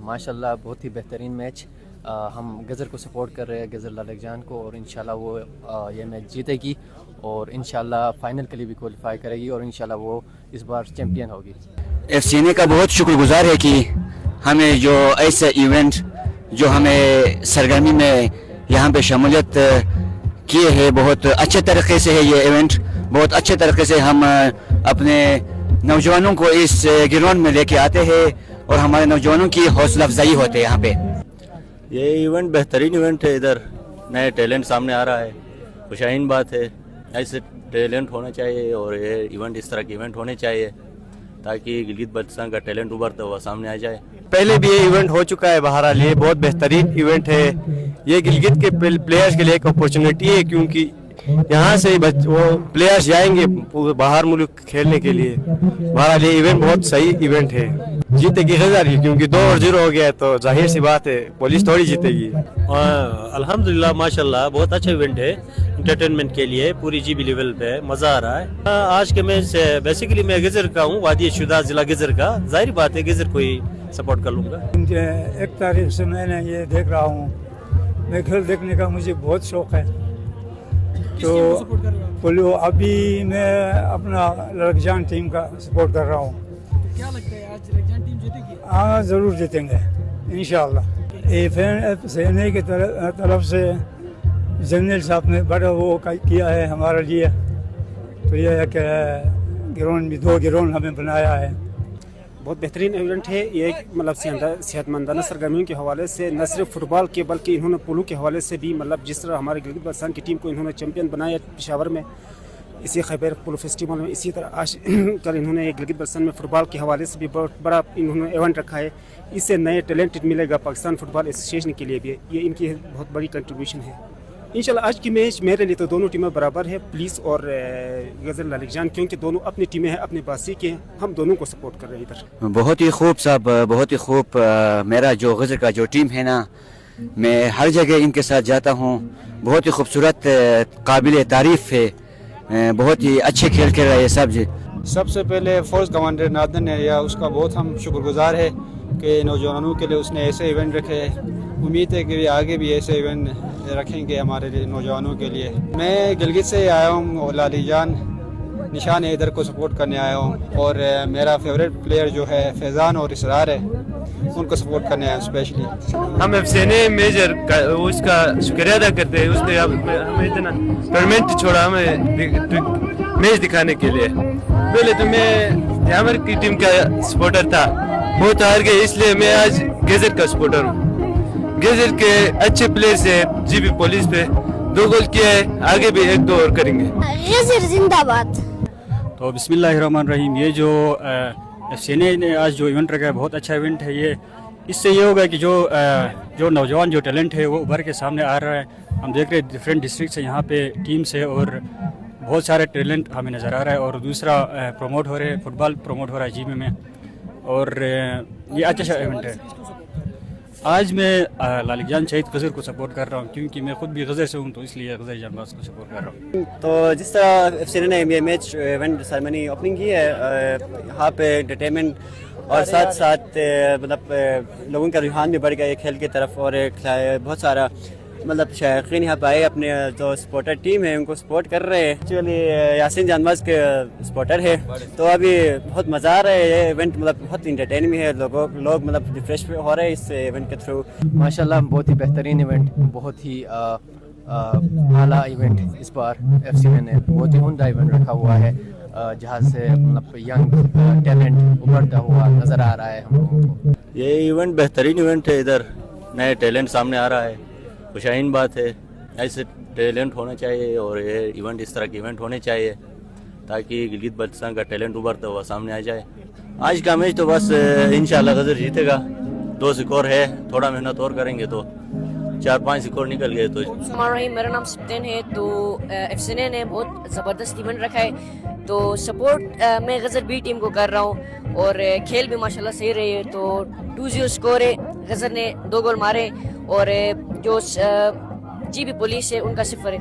ماشاءاللہ بہت ہی بہترین میچ. ہم گزر کو سپورٹ کر رہے ہیں, گزر لالک جان کو, اور انشاءاللہ وہ یہ میچ جیتے گی اور انشاءاللہ فائنل کے لیے بھی کوالیفائی کرے گی اور انشاءاللہ وہ اس بار چیمپئن ہوگی. ایف سی این کا بہت شکر گزار ہے کہ ہمیں جو ایسا ایونٹ جو ہمیں سرگرمی میں یہاں پہ شمولیت کیے ہے, بہت اچھے طریقے سے ہے یہ ایونٹ. بہت اچھے طریقے سے ہم اپنے نوجوانوں کو اس گراؤنڈ میں لے کے آتے ہیں اور ہمارے نوجوانوں کی حوصلہ افزائی ہوتے ہے یہاں پہ. یہ ایونٹ بہترین ایونٹ ہے. ادھر نئے ٹیلنٹ سامنے آ رہا ہے, خوشائن بات ہے. ایسے ٹیلنٹ ہونا چاہیے اور یہ ایونٹ اس طرح کے ایونٹ ہونے چاہیے تاکہ گلگت بلتستان کا ٹیلنٹ ابھرتا ہوا سامنے آ جائے. پہلے بھی یہ ایونٹ ہو چکا ہے, بہرحال یہ بہت بہترین ایونٹ ہے. یہ گلگت کے پلیئرز کے لیے ایک اپورچونیٹی ہے کیونکہ یہاں سے وہ پلیئرز جائیں گے باہر ملک کھیلنے کے لیے. بہرحال یہ ایونٹ بہت صحیح ایونٹ ہے. جیتے گی غزر ہی کیونکہ 2-0 ہو گیا ہے تو ظاہر سی بات ہے پولیس تھوڑی جیتے گی. الحمدللہ ماشاءاللہ بہت اچھا ایونٹ ہے انٹرٹینمنٹ کے لیے. پوری جی بی لیول پہ مزہ آ رہا ہے. آج کے میچ بیسیکلی میں گزر کا ہوں, وادی شدہ ضلع گزر کا. ظاہر بات ہے گزر کو ہی سپورٹ کر لوں گا. 1 تاریخ سے میں نے یہ دیکھ رہا ہوں. میں کھیل دیکھنے کا مجھے بہت شوق ہے. تو ابھی میں اپنا لڑک جان ٹیم کا سپورٹ کر رہا ہوں. کیا لگتا ہے آج لڑک جان ٹیم جیتے گی؟ ہاں ضرور جیتیں گے انشاءاللہ. سینے کی طرف سے جنرل صاحب نے بڑا وہ کیا ہے ہمارے لیے. تو یہ ہے کہ گراؤنڈ بھی 2 گراؤنڈ ہمیں بنایا ہے. بہت بہترین ایونٹ ہے یہ. ایک صحت مندانہ سرگرمیوں کے حوالے سے نہ صرف فٹ بال کے بلکہ انہوں نے پولو کے حوالے سے بھی جس طرح ہمارے گلگت بلتستان کی ٹیم کو انہوں نے چیمپئن بنایا پشاور میں, اسی خیبر پولو فیسٹیول میں, اسی طرح آج کل انہوں نے گلگت بلتستان میں فٹ بال کے حوالے سے بھی بہت بڑا انہوں نے ایونٹ رکھا ہے. اس سے نئے ٹیلنٹ ملے گا پاکستان فٹ بال ایسوسیشن کے لیے بھی. یہ ان کی بہت بڑی کنٹریبیوشن ہے. انشاءاللہ آج کی میچ میرے لیے تو دونوں ٹیمیں برابر ہے, پولیس اور گزر لالک جان, کیونکہ دونوں اپنی ٹیمیں ہیں, اپنے باسی کے ہیں. ہم دونوں کو سپورٹ کر رہے ہیں ادھر. بہت ہی خوب صاحب, بہت ہی خوب. میرا جو غزر کا جو ٹیم ہے نا, میں ہر جگہ ان کے ساتھ جاتا ہوں. بہت ہی خوبصورت قابل تعریف ہے. بہت ہی اچھے کھیل کھیل رہے ہیں سب. سب سے پہلے فورس کمانڈر نادن ہے, یا اس کا بہت ہم شکر گزار ہے کہ نوجوانوں کے لیے اس نے ایسے ایونٹ رکھے. امید ہے کہ آگے بھی ایسے ایونٹ رکھیں گے ہمارے نوجوانوں کے لیے. میں گلگت سے آیا ہوں اور لالی جان نشان ادھر کو سپورٹ کرنے آیا ہوں, اور میرا فیوریٹ پلیئر جو ہے فیضان اور اسرار ہے, ان کو سپورٹ کرنے آیا ہوں اسپیشلی. ہم ایف سی این میجر اس کا شکریہ ادا کرتے ہیں. اس نے ہمیں اتنا ٹورنامنٹ چھوڑا ہمیں میچ دکھانے کے لیے. پہلے تو میں ہماری کی ٹیم کا سپورٹر تھا, بہت ہار گئے, اس لیے میں آج گزر کا سپورٹر ہوں. گزر کے اچھے پلیئر سے جی بی پولیس پہ 2 گول کیا ہے, آگے بھی 1-2 اور کریں گے. گزر زندہ باد. تو بسم اللہ الرحمن الرحیم. یہ جو ایف سی این نے آج جو ایونٹ رکھا ہے بہت اچھا ایونٹ ہے. یہ اس سے یہ ہوگا کہ جو نوجوان جو ٹیلنٹ ہے وہ ابھر کے سامنے آ رہا ہے. ہم دیکھ رہے ہیں ڈفرینٹ ڈسٹرکٹ سے یہاں پہ ٹیمس ہے اور بہت سارے ٹیلنٹ ہمیں نظر آ رہا ہے. اور دوسرا پروموٹ ہو رہے ہیں, فٹ بال پروموٹ ہو رہا ہے جی بی میں, اور یہ اچھا ایونٹ ہے. آج میں لالک جان شہید غزر کو سپورٹ کر رہا ہوں کیونکہ میں خود بھی غزر سے ہوں, تو اس لیے غزر جان باز کو سپورٹ کر رہا ہوں. تو جس طرح ایف سی این نے یہ میچ ایونٹ سرمنی اوپننگ کی ہے, یہاں پہ انٹرٹینمنٹ اور ساتھ ساتھ مطلب لوگوں کا رجحان بھی بڑھ گیا ہے کھیل کی طرف, اور بہت سارا مطلب شائقین یہاں پہ آئے, اپنے جو سپورٹر ٹیم ہے ان کو سپورٹ کر رہے ہیں. ایکچولی یاسین جانباز کے سپورٹر ہے, تو ابھی بہت مزہ آ رہا ہے. یہ ایونٹ مطلب بہت انٹرٹین بھی ہے, لوگ مطلب ریفریش ہو رہے ہیں اس ایونٹ کے تھرو. ماشاءاللہ بہت ہی بہترین ایونٹ, بہت ہی اعلیٰ ایونٹ اس بار ایف سی این نے بہت ہی عمدہ ایونٹ رکھا ہوا ہے, جہاں سے مطلب ینگ ٹیلنٹ ابھرتا ہوا نظر آ رہا ہے ہم لوگوں کو. یہ ایونٹ بہترین ایونٹ ہے. ادھر نئے ٹیلنٹ سامنے آ رہا ہے, خوشائن بات ہے. ایسے ٹیلنٹ ہونا چاہیے اور یہ ایونٹ اس طرح کے ایونٹ ہونے چاہیے تاکہ گلگت بلتستان کا ٹیلنٹ ابھرتا ہوا سامنے آ جائے. آج کا میچ تو بس انشاءاللہ غزر جیتے گا. 2 سکور ہے, تھوڑا محنت اور کریں گے تو 4-5 سکور نکل گئے. تو میرا نام سبتین ہے. تو ایف سی این نے بہت زبردست ایونٹ رکھا ہے, تو سپورٹ میں غزر بی ٹیم کو کر رہا ہوں, اور کھیل بھی ماشاءاللہ صحیح رہی ہے. تو 2-0 سکور ہے, غزر نے 2 گول مارے, اور جو جی بی پولیس ہے ان کا 0 ہے.